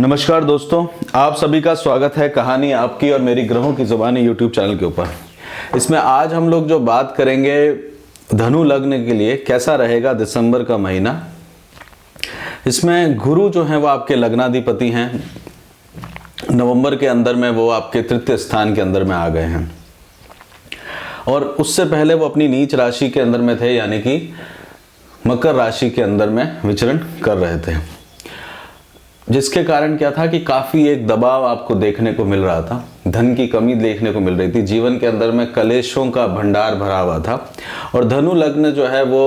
नमस्कार दोस्तों, आप सभी का स्वागत है कहानी आपकी और मेरी ग्रहों की ज़ुबानी यूट्यूब चैनल के ऊपर। इसमें आज हम लोग जो बात करेंगे धनु लग्न के लिए कैसा रहेगा दिसंबर का महीना। इसमें गुरु जो है वो आपके लग्नाधिपति हैं। नवंबर के अंदर में वो आपके तृतीय स्थान के अंदर में आ गए हैं और उससे पहले वो अपनी नीच राशि के अंदर में थे, यानी कि मकर राशि के अंदर में विचरण कर रहे थे, जिसके कारण क्या था कि काफ़ी एक दबाव आपको देखने को मिल रहा था। धन की कमी देखने को मिल रही थी, जीवन के अंदर में कलेशों का भंडार भरा हुआ था। और धनु लग्न जो है वो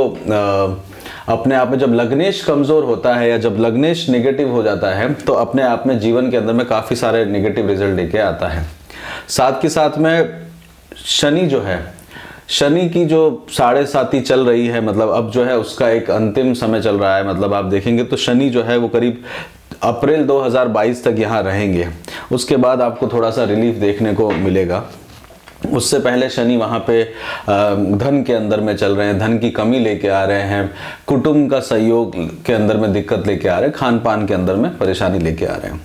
अपने आप में जब लग्नेश कमज़ोर होता है या जब लग्नेश नेगेटिव हो जाता है तो अपने आप में जीवन के अंदर में काफ़ी सारे नेगेटिव रिजल्ट लेके आता है। साथ के साथ में शनि जो है, शनि की जो 7.5 चल रही है, मतलब अब जो है उसका एक अंतिम समय चल रहा है। मतलब आप देखेंगे तो शनि जो है वो करीब अप्रैल 2022 तक यहाँ रहेंगे। उसके बाद आपको थोड़ा सा रिलीफ देखने को मिलेगा। उससे पहले शनि वहाँ पे धन के अंदर में चल रहे हैं, धन की कमी लेके आ रहे हैं, कुटुंब का सहयोग के अंदर में दिक्कत लेके आ रहे हैं, खान पान के अंदर में परेशानी लेके आ रहे हैं।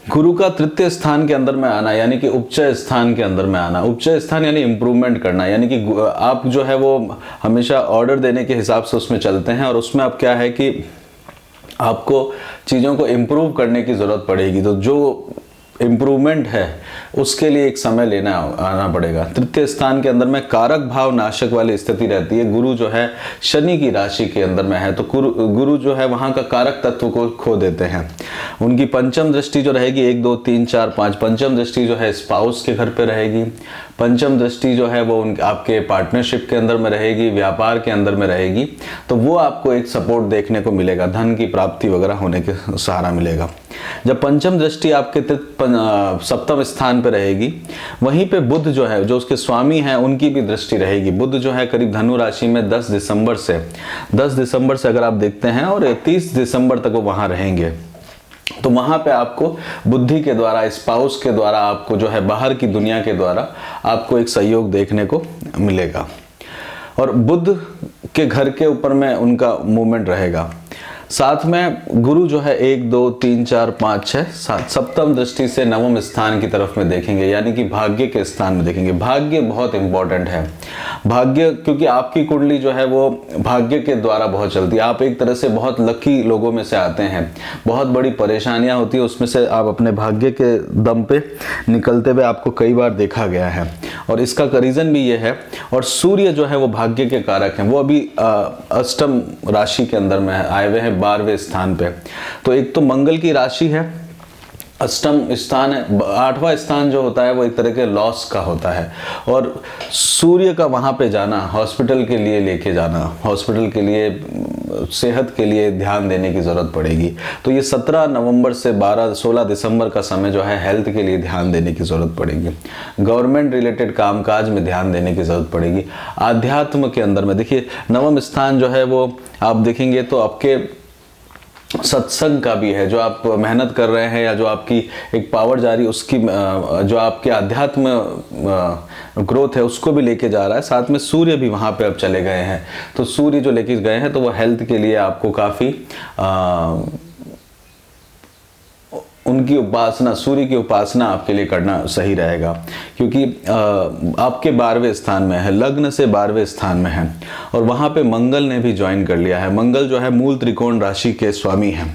गुरु का तृतीय स्थान के अंदर में आना यानी कि उपचय स्थान के अंदर में आना। उपचय स्थान यानी इम्प्रूवमेंट करना, यानी कि आप जो है वो हमेशा ऑर्डर देने के हिसाब से उसमें चलते हैं और उसमें अब क्या है कि आपको चीज़ों को इम्प्रूव करने की ज़रूरत पड़ेगी। तो जो इम्प्रूवमेंट है उसके लिए एक समय लेना आना पड़ेगा। तृतीय स्थान के अंदर में कारक भाव नाशक वाली स्थिति रहती है। गुरु जो है शनि की राशि के अंदर में है तो गुरु जो है वहाँ का कारक तत्व को खो देते हैं। उनकी पंचम दृष्टि जो रहेगी 1 2 3 4 5, पंचम दृष्टि जो है स्पाउस के घर पे रहेगी। पंचम दृष्टि जो है वो आपके पार्टनरशिप के अंदर में रहेगी, व्यापार के अंदर में रहेगी। तो वो आपको एक सपोर्ट देखने को मिलेगा, धन की प्राप्ति वगैरह होने के सहारा मिलेगा। जब पंचम दृष्टि आपके सप्तम स्थान पे रहेगी, वहीं पे बुध जो है, जो उसके स्वामी हैं, उनकी भी दृष्टि रहेगी। बुध जो है करीब धनु राशि में 10 दिसंबर से अगर आप देखते हैं और 30 दिसंबर तक वो वहाँ रहेंगे। तो वहाँ पे आपको बुद्धि के द्वारा, स्पाउस के द्वारा, आपको जो है बाहर की दुनिया के द्वारा आपको एक सहयोग देखने को मिलेगा। और बुध के घर के ऊपर में उनका मूवमेंट रहेगा। साथ में गुरु जो है 1 2 3 4 5 6 7 सप्तम दृष्टि से नवम स्थान की तरफ में देखेंगे, यानी कि भाग्य के स्थान में देखेंगे। भाग्य बहुत इंपॉर्टेंट है। भाग्य, क्योंकि आपकी कुंडली जो है वो भाग्य के द्वारा बहुत चलती है। आप एक तरह से बहुत लकी लोगों में से आते हैं। बहुत बड़ी परेशानियां होती है, उसमें से आप अपने भाग्य के दम पे निकलते हुए आपको कई बार देखा गया है और इसका रीज़न भी ये है। और सूर्य जो है वो भाग्य के कारक हैं। वो अभी अष्टम राशि के अंदर में आए हुए हैं 12वें स्थान पे। तो एक तो मंगल की राशि है, अष्टम स्थान है। 8वां स्थान जो होता है वो एक तरह के लॉस का होता है। और सूर्य का वहाँ पे जाना, हॉस्पिटल के लिए लेके जाना, हॉस्पिटल के लिए, सेहत के लिए ध्यान देने की ज़रूरत पड़ेगी। तो ये 17 नवंबर से 16 दिसंबर का समय जो है हेल्थ के लिए ध्यान देने की ज़रूरत पड़ेगी। गवर्नमेंट रिलेटेड कामकाज में ध्यान देने की ज़रूरत पड़ेगी। आध्यात्म के अंदर में देखिए, नवम स्थान जो है वो आप देखेंगे तो आपके सत्संग का भी है। जो आप मेहनत कर रहे हैं या जो आपकी एक पावर जा रही है, उसकी जो आपके आध्यात्म ग्रोथ है उसको भी लेके जा रहा है। साथ में सूर्य भी वहाँ पे अब चले गए हैं। तो सूर्य जो लेके गए हैं तो वो हेल्थ के लिए आपको काफ़ी उनकी उपासना, सूर्य की उपासना आपके लिए करना सही रहेगा, क्योंकि आपके 12वें स्थान में है, लग्न से 12वें स्थान में है और वहाँ पे मंगल ने भी ज्वाइन कर लिया है। मंगल जो है मूल त्रिकोण राशि के स्वामी हैं।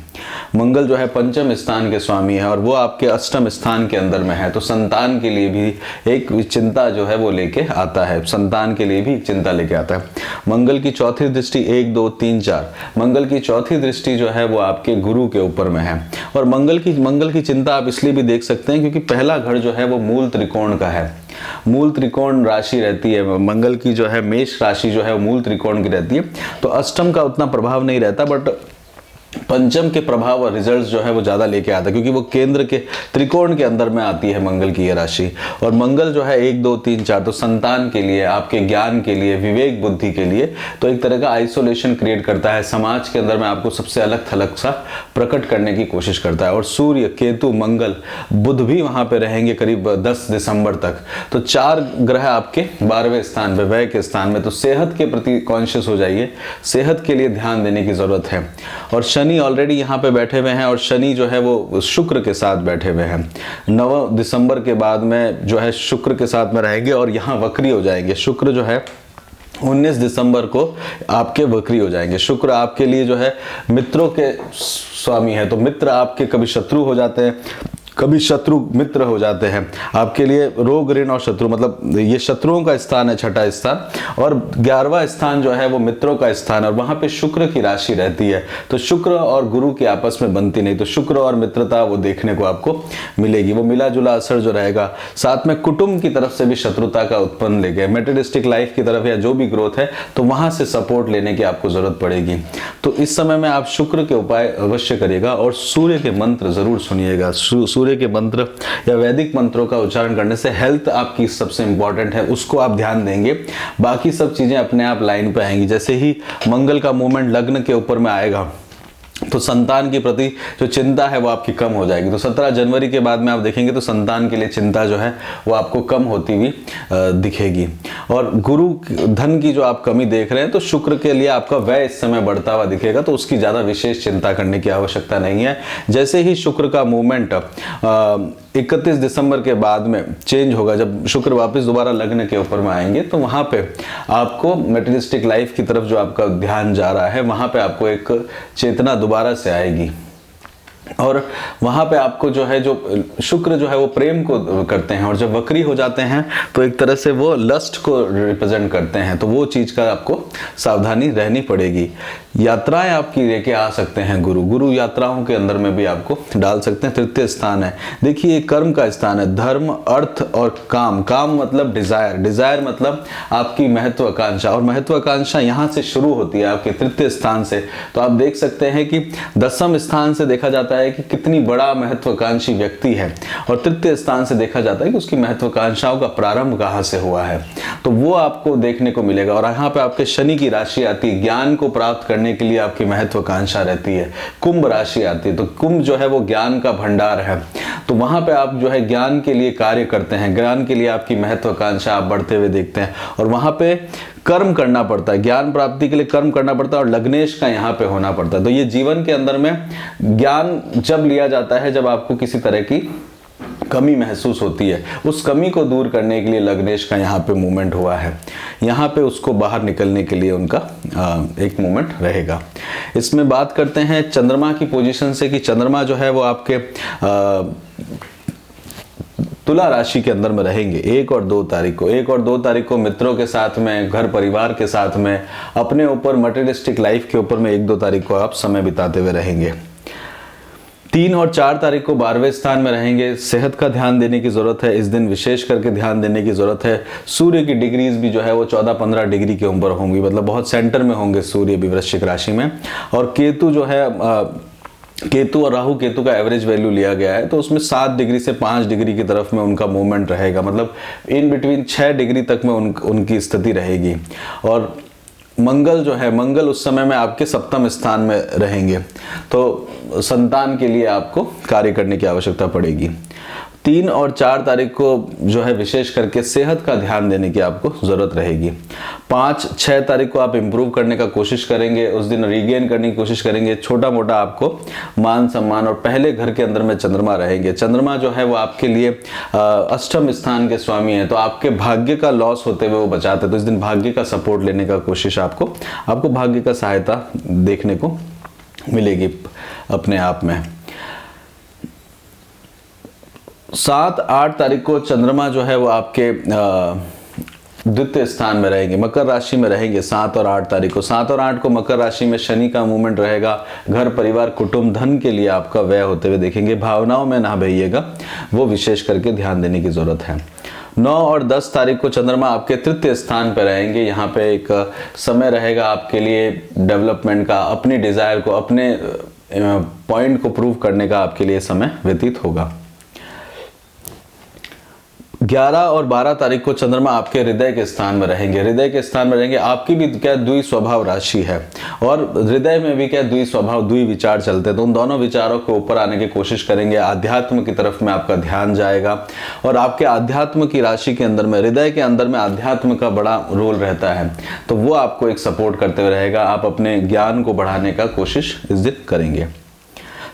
मंगल जो है पंचम स्थान के स्वामी है और वो आपके अष्टम स्थान के अंदर में है। तो संतान के लिए भी एक चिंता जो है वो लेके आता है, संतान के लिए भी एक चिंता लेके आता है। मंगल की चौथी दृष्टि 1 2 3 4, मंगल की चौथी दृष्टि जो है वो आपके गुरु के ऊपर में है। और मंगल की चिंता आप इसलिए भी देख सकते हैं क्योंकि पहला घर जो है वो मूल त्रिकोण का है। मूल त्रिकोण राशि रहती है मंगल की, जो है मेष राशि जो है वो मूल त्रिकोण की रहती है। तो अष्टम का उतना प्रभाव नहीं रहता, बट पंचम के प्रभाव और रिजल्ट्स जो है वो ज़्यादा लेके आता है, क्योंकि वो केंद्र के त्रिकोण के अंदर में आती है मंगल की ये राशि। और मंगल जो है 1 2 3 4 तो संतान के लिए, आपके ज्ञान के लिए, विवेक बुद्धि के लिए तो एक तरह का आइसोलेशन क्रिएट करता है। समाज के अंदर में आपको सबसे अलग थलग सा प्रकट करने की कोशिश करता है। और सूर्य, केतु, मंगल, बुध भी वहाँ पे रहेंगे करीब 10 दिसंबर तक। तो 4 ग्रह आपके 12वें स्थान पे, व्यय के स्थान में। तो सेहत के प्रति कॉन्शियस हो जाइए, सेहत के लिए ध्यान देने की ज़रूरत है। और शनि ऑलरेडी यहाँ पे बैठे हुए हैं और शनि जो है वो शुक्र के साथ बैठे हुए हैं। 9 दिसंबर के बाद में जो है शुक्र के साथ में रहेंगे और यहाँ वक्री हो जाएंगे। शुक्र जो है 19 दिसंबर को आपके वक्री हो जाएंगे। शुक्र आपके लिए जो है मित्रों के स्वामी है, तो मित्र आपके कभी शत्रु हो जाते हैं, कभी शत्रु मित्र हो जाते हैं। आपके लिए रोग ऋण और शत्रु, मतलब ये शत्रुओं का स्थान है, छठा स्थान, और 11वां स्थान जो है वो मित्रों का स्थान है और वहां पे शुक्र की राशि रहती है। तो शुक्र और गुरु की आपस में बनती नहीं, तो शुक्र और मित्रता वो देखने को आपको मिलेगी। वो मिला जुला असर जो रहेगा, साथ में कुटुंब की तरफ से भी शत्रुता का उत्पन्न लेके मेटेरियलिस्टिक लाइफ की तरफ या जो भी ग्रोथ है तो वहां से सपोर्ट लेने की आपको जरूरत पड़ेगी। तो इस समय में आप शुक्र के उपाय अवश्य करिएगा और सूर्य के मंत्र जरूर सुनिएगा। सूर्य के मंत्र या वैदिक मंत्रों का उच्चारण करने से हेल्थ आपकी सबसे इंपॉर्टेंट है, उसको आप ध्यान देंगे, बाकी सब चीजें अपने आप लाइन पे आएंगी। जैसे ही मंगल का मूवमेंट लग्न के ऊपर में आएगा तो संतान के प्रति जो चिंता है वो आपकी कम हो जाएगी। तो 17 जनवरी के बाद में आप देखेंगे तो संतान के लिए चिंता जो है वो आपको कम होती हुई दिखेगी। और गुरु धन की जो आप कमी देख रहे हैं तो शुक्र के लिए आपका व्यय इस समय बढ़ता हुआ दिखेगा, तो उसकी ज़्यादा विशेष चिंता करने की आवश्यकता नहीं है। जैसे ही शुक्र का मूवमेंट 31 दिसंबर के बाद में चेंज होगा, जब शुक्र वापस दोबारा लग्न के ऊपर में आएंगे तो वहाँ पे आपको मेटेरियलिस्टिक लाइफ की तरफ जो आपका ध्यान जा रहा है वहाँ पे आपको एक चेतना दोबारा से आएगी। और वहां पे आपको जो है, जो शुक्र जो है वो प्रेम को करते हैं और जब वक्री हो जाते हैं तो एक तरह से वो लस्ट को रिप्रेजेंट करते हैं, तो वो चीज का आपको सावधानी रहनी पड़ेगी। यात्राएं आपकी लेके आ सकते हैं गुरु यात्राओं के अंदर में भी आपको डाल सकते हैं। तृतीय स्थान है, देखिए ये कर्म का स्थान है, धर्म अर्थ और काम। काम मतलब डिजायर मतलब आपकी महत्वाकांक्षा, और महत्वाकांक्षा यहाँ से शुरू होती है आपके तृतीय स्थान से। तो आप देख सकते हैं कि 10वें स्थान से देखा जाता है कि कितनी बड़ा महत्वाकांक्षी व्यक्ति है और तृतीय स्थान से देखा जाता है कि उसकी महत्वाकांक्षाओं का प्रारंभ कहाँ से हुआ है, तो वो आपको देखने को मिलेगा। और यहाँ पे आपके शनि की राशि आती है, ज्ञान को प्राप्त करने के लिए आपकी महत्वाकांक्षा रहती है। कुंभ राशि आती है, तो कुंभ जो है वो ज्ञान का भंडार है, तो वहां पे आप जो है ज्ञान के लिए कार्य करते हैं, ज्ञान के लिए आपकी महत्वाकांक्षा आप बढ़ते हुए देखते हैं और वहां पे कर्म करना पड़ता है, ज्ञान प्राप्ति के लिए कर्म करना पड़ता है और लग्नेश का यहाँ पे होना पड़ता है। तो ये जीवन के अंदर में ज्ञान जब लिया जाता है जब आपको किसी तरह की कमी महसूस होती है, उस कमी को दूर करने के लिए लग्नेश का यहाँ पे मूवमेंट हुआ है, यहाँ पे उसको बाहर निकलने के लिए उनका एक मूवमेंट रहेगा। इसमें बात करते हैं चंद्रमा की पोजीशन से कि चंद्रमा जो है वो आपके तुला राशि के अंदर में रहेंगे 1 और 2 तारीख को। 1 और 2 तारीख को मित्रों के साथ में, घर परिवार के साथ में, अपने ऊपर मटेरियलिस्टिक लाइफ के ऊपर में 1-2 तारीख को आप समय बिताते हुए रहेंगे। 3 और 4 तारीख को 12वें स्थान में रहेंगे। सेहत का ध्यान देने की जरूरत है, इस दिन विशेष करके ध्यान देने की जरूरत है। सूर्य की डिग्रीज भी जो है वो 14-15 डिग्री के ऊपर होंगी, मतलब बहुत सेंटर में होंगे सूर्य भी वृश्चिक राशि में। और केतु जो है, केतु और राहु केतु का एवरेज वैल्यू लिया गया है, तो उसमें 7 डिग्री से 5 डिग्री की तरफ में उनका मूवमेंट रहेगा, मतलब इन बिटवीन 6 डिग्री तक में उनकी स्थिति रहेगी। और मंगल जो है, मंगल उस समय में आपके 7वें स्थान में रहेंगे, तो संतान के लिए आपको कार्य करने की आवश्यकता पड़ेगी। 3 और 4 तारीख को जो है विशेष करके सेहत का ध्यान देने की आपको जरूरत रहेगी। 5-6 तारीख को आप इंप्रूव करने का कोशिश करेंगे, उस दिन रीगेन करने की कोशिश करेंगे। छोटा मोटा आपको मान सम्मान, और पहले घर के अंदर में चंद्रमा रहेंगे। चंद्रमा जो है वो आपके लिए 8वें स्थान के स्वामी है, तो आपके भाग्य का लॉस होते हुए वो बचाते हैं, तो इस दिन भाग्य का सपोर्ट लेने का कोशिश आपको भाग्य का सहायता देखने को मिलेगी अपने आप में। 7-8 तारीख को चंद्रमा जो है वो आपके द्वितीय स्थान में रहेंगे, मकर राशि में रहेंगे 7 और 8 तारीख को। 7 और 8 को मकर राशि में शनि का मूवमेंट रहेगा। घर परिवार कुटुंब धन के लिए आपका व्यय होते हुए देखेंगे। भावनाओं में ना बहिएगा, वो विशेष करके ध्यान देने की जरूरत है। 9 और 10 तारीख को चंद्रमा आपके तृतीय स्थान पर रहेंगे। यहाँ पे एक समय रहेगा आपके लिए डेवलपमेंट का, अपनी डिजायर को, अपने पॉइंट को प्रूव करने का आपके लिए समय व्यतीत होगा। 11 और 12 तारीख को चंद्रमा आपके हृदय के स्थान में रहेंगे। हृदय के स्थान में रहेंगे, आपकी भी क्या द्वि स्वभाव राशि है और हृदय में भी क्या द्वि स्वभाव द्वि विचार चलते हैं, तो उन दोनों विचारों के ऊपर आने की कोशिश करेंगे। आध्यात्म की तरफ में आपका ध्यान जाएगा और आपके आध्यात्म की राशि के अंदर में, हृदय के अंदर में आध्यात्म का बड़ा रोल रहता है, तो वो आपको एक सपोर्ट करते हुए रहेगा। आप अपने ज्ञान को बढ़ाने का कोशिश इस दिन करेंगे।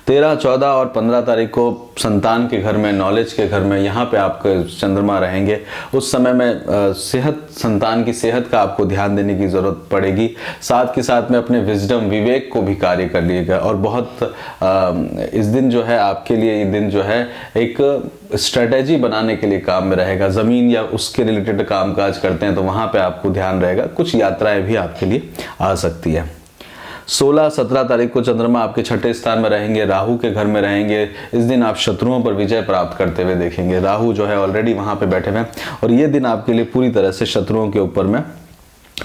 13, 14 और 15 तारीख को संतान के घर में, नॉलेज के घर में, यहाँ पे आपके चंद्रमा रहेंगे। उस समय में सेहत, संतान की सेहत का आपको ध्यान देने की ज़रूरत पड़ेगी। साथ के साथ में अपने विजडम, विवेक को भी कार्य कर लीजिएगा। और बहुत इस दिन जो है आपके लिए, ये दिन जो है एक स्ट्रेटेजी बनाने के लिए काम में रहेगा। ज़मीन या उसके रिलेटेड काम काज करते हैं तो वहाँ पे आपको ध्यान रहेगा। कुछ यात्राएं भी आपके लिए आ सकती है। 16, 17 तारीख को चंद्रमा आपके छठे स्थान में रहेंगे, राहु के घर में रहेंगे। इस दिन आप शत्रुओं पर विजय प्राप्त करते हुए देखेंगे। राहु जो है ऑलरेडी वहाँ पे बैठे हुए हैं और ये दिन आपके लिए पूरी तरह से शत्रुओं के ऊपर में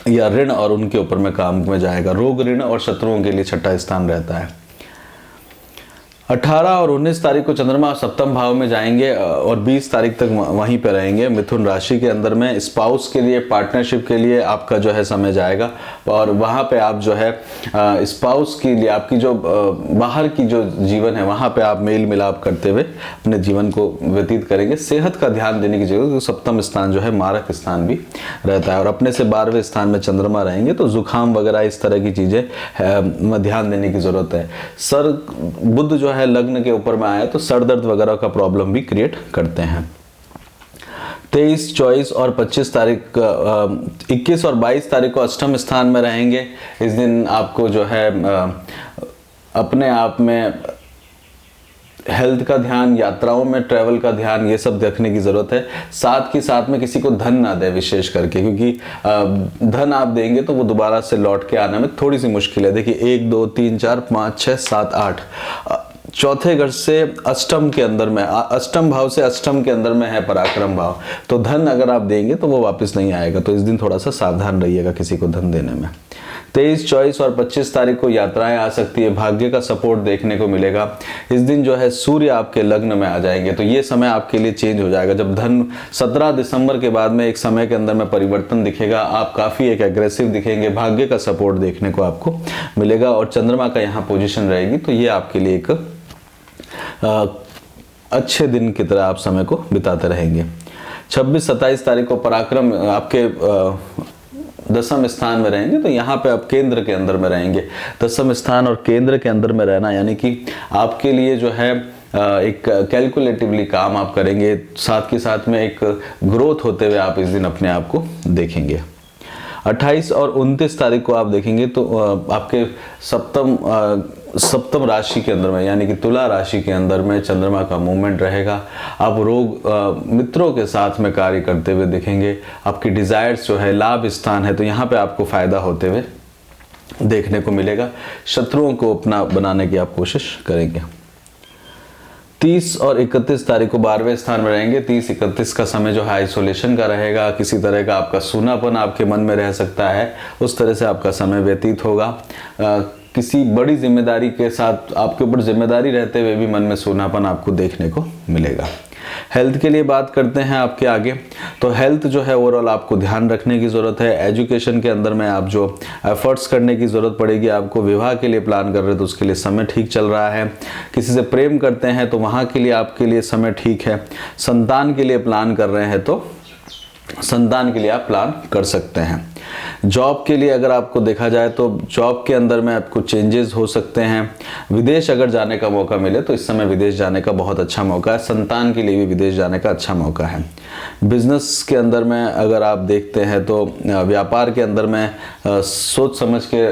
या ऋण और उनके ऊपर में काम में जाएगा। रोग, ऋण और शत्रुओं के लिए छठा स्थान रहता है। 18 और 19 तारीख को चंद्रमा सप्तम भाव में जाएंगे और 20 तारीख तक वहीं पे रहेंगे मिथुन राशि के अंदर में। स्पाउस के लिए, पार्टनरशिप के लिए आपका जो है समय जाएगा और वहाँ पे आप जो है स्पाउस के लिए, आपकी जो बाहर की जो जीवन है वहाँ पे आप मेल मिलाप करते हुए अपने जीवन को व्यतीत करेंगे। सेहत का ध्यान देने की जरूरत है क्योंकि सप्तम स्थान जो है मारक स्थान भी रहता है और अपने से 12वें स्थान में चंद्रमा रहेंगे तो जुकाम वगैरह इस तरह की चीज़ें ध्यान देने की ज़रूरत है। सर, बुध जो है लग्न के ऊपर में आया तो सर दर्द वगैरह का प्रॉब्लम भी क्रिएट करते हैं। 23, 24 और 25 तारीख, 21 और 22 तारीख को अष्टम स्थान में रहेंगे। इस दिन आपको जो है अपने आप में हेल्थ का ध्यान, यात्राओं में ट्रैवल का ध्यान, ये सब देखने की ज़रूरत है। साथ के साथ में किसी को धन ना दे विशेष करके, क्योंकि धन आप देंगे तो वो दोबारा से लौट के आने में थोड़ी सी मुश्किल है। देखिए 1, 2, 3, 4, 5, 6, 7, 8 चौथे घर से अष्टम के अंदर में, अष्टम भाव से अष्टम के अंदर में है पराक्रम भाव, तो धन अगर आप देंगे तो वो वापस नहीं आएगा। तो इस दिन थोड़ा सा सावधान रहिएगा किसी को धन देने में। 23, 24 और 25 तारीख को यात्राएं आ सकती है। भाग्य का सपोर्ट देखने को मिलेगा। इस दिन जो है सूर्य आपके लग्न में आ जाएंगे तो ये समय आपके लिए चेंज हो जाएगा। जब धन 17 दिसंबर के बाद में एक समय के अंदर में परिवर्तन दिखेगा, आप काफ़ी एक एग्रेसिव दिखेंगे, भाग्य का सपोर्ट देखने को आपको मिलेगा और चंद्रमा का यहाँ पोजिशन रहेगी तो ये आपके लिए एक अच्छे दिन की तरह आप समय को बिताते रहेंगे। 26, 27 तारीख को पराक्रम आपके दसम स्थान में रहेंगे तो यहाँ पे आप केंद्र के अंदर में रहेंगे। दसम स्थान और केंद्र के अंदर में रहना यानी कि आपके लिए जो है एक कैलकुलेटिवली काम आप करेंगे, साथ के साथ में एक ग्रोथ होते हुए आप इस दिन अपने आप को देखेंगे। 28 और 29 तारीख को आप देखेंगे तो आपके सप्तम राशि के अंदर में यानी कि तुला राशि के अंदर में चंद्रमा का मूवमेंट रहेगा। आप मित्रों के साथ में कार्य करते हुए दिखेंगे। आपकी डिजायर्स जो है, लाभ स्थान है तो यहाँ पे आपको फायदा होते हुए देखने को मिलेगा। शत्रुओं को अपना बनाने की आप कोशिश करेंगे। 30 और 31 तारीख को 12वें स्थान में रहेंगे। 30-31 का समय जो है आइसोलेशन का रहेगा। किसी तरह का आपका सूनापन आपके मन में रह सकता है, उस तरह से आपका समय व्यतीत होगा। किसी बड़ी जिम्मेदारी के साथ आपके ऊपर जिम्मेदारी रहते हुए भी मन में सूनापन आपको देखने को मिलेगा। हेल्थ के लिए बात करते हैं आपके आगे, तो हेल्थ जो है ओवरऑल आपको ध्यान रखने की ज़रूरत है। एजुकेशन के अंदर में आप जो एफर्ट्स करने की ज़रूरत पड़ेगी आपको। विवाह के लिए प्लान कर रहे हैं तो उसके लिए समय ठीक चल रहा है। किसी से प्रेम करते हैं तो वहाँ के लिए आपके लिए समय ठीक है। संतान के लिए प्लान कर रहे हैं तो संतान के लिए आप प्लान कर सकते हैं। जॉब के लिए अगर आपको देखा जाए तो जॉब के अंदर में आपको चेंजेस हो सकते हैं। विदेश अगर जाने का मौका मिले तो इस समय विदेश जाने का बहुत अच्छा मौका है। संतान के लिए भी विदेश जाने का अच्छा मौका है। बिजनेस के अंदर में अगर आप देखते हैं तो व्यापार के अंदर में सोच समझ के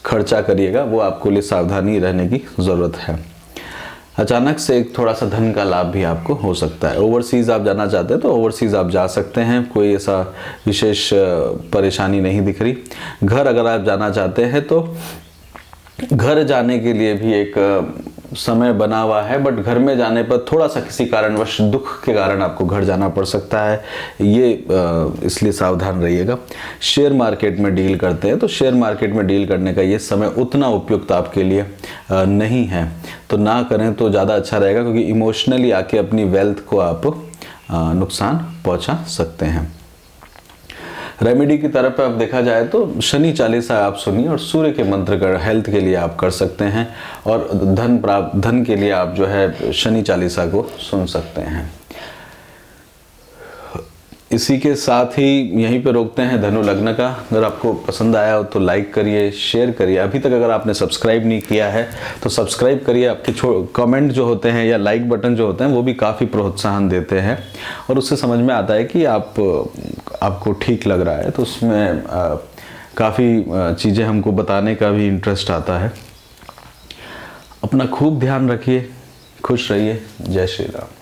खर्चा करिएगा, वो आपको लिए सावधानी रहने की ज़रूरत है। अचानक से एक थोड़ा सा धन का लाभ भी आपको हो सकता है। ओवरसीज़ आप जाना चाहते हैं तो ओवरसीज़ आप जा सकते हैं, कोई ऐसा विशेष परेशानी नहीं दिख रही। घर अगर आप जाना चाहते हैं तो घर जाने के लिए भी एक समय बना हुआ है, बट घर में जाने पर थोड़ा सा किसी कारणवश दुख के कारण आपको घर जाना पड़ सकता है, ये इसलिए सावधान रहिएगा। शेयर मार्केट में डील करते हैं तो शेयर मार्केट में डील करने का ये समय उतना उपयुक्त आपके लिए नहीं है, तो ना करें तो ज़्यादा अच्छा रहेगा, क्योंकि इमोशनली आके अपनी वेल्थ को आप नुकसान पहुंचा सकते हैं। रेमेडी की तरफ अब देखा जाए तो शनि चालीसा आप सुनिए और सूर्य के मंत्र कर हेल्थ के लिए आप कर सकते हैं, और धन के लिए आप जो है शनि चालीसा को सुन सकते हैं। इसी के साथ ही यहीं पे रोकते हैं धनु लग्न का। अगर आपको पसंद आया हो तो लाइक करिए, शेयर करिए। अभी तक अगर आपने सब्सक्राइब नहीं किया है तो सब्सक्राइब करिए। आपके कमेंट जो होते हैं या लाइक बटन जो होते हैं वो भी काफ़ी प्रोत्साहन देते हैं, और उससे समझ में आता है कि आपको ठीक लग रहा है, तो उसमें काफ़ी चीज़ें हमको बताने का भी इंटरेस्ट आता है। अपना खूब ध्यान रखिए, खुश रहिए। जय श्री राम।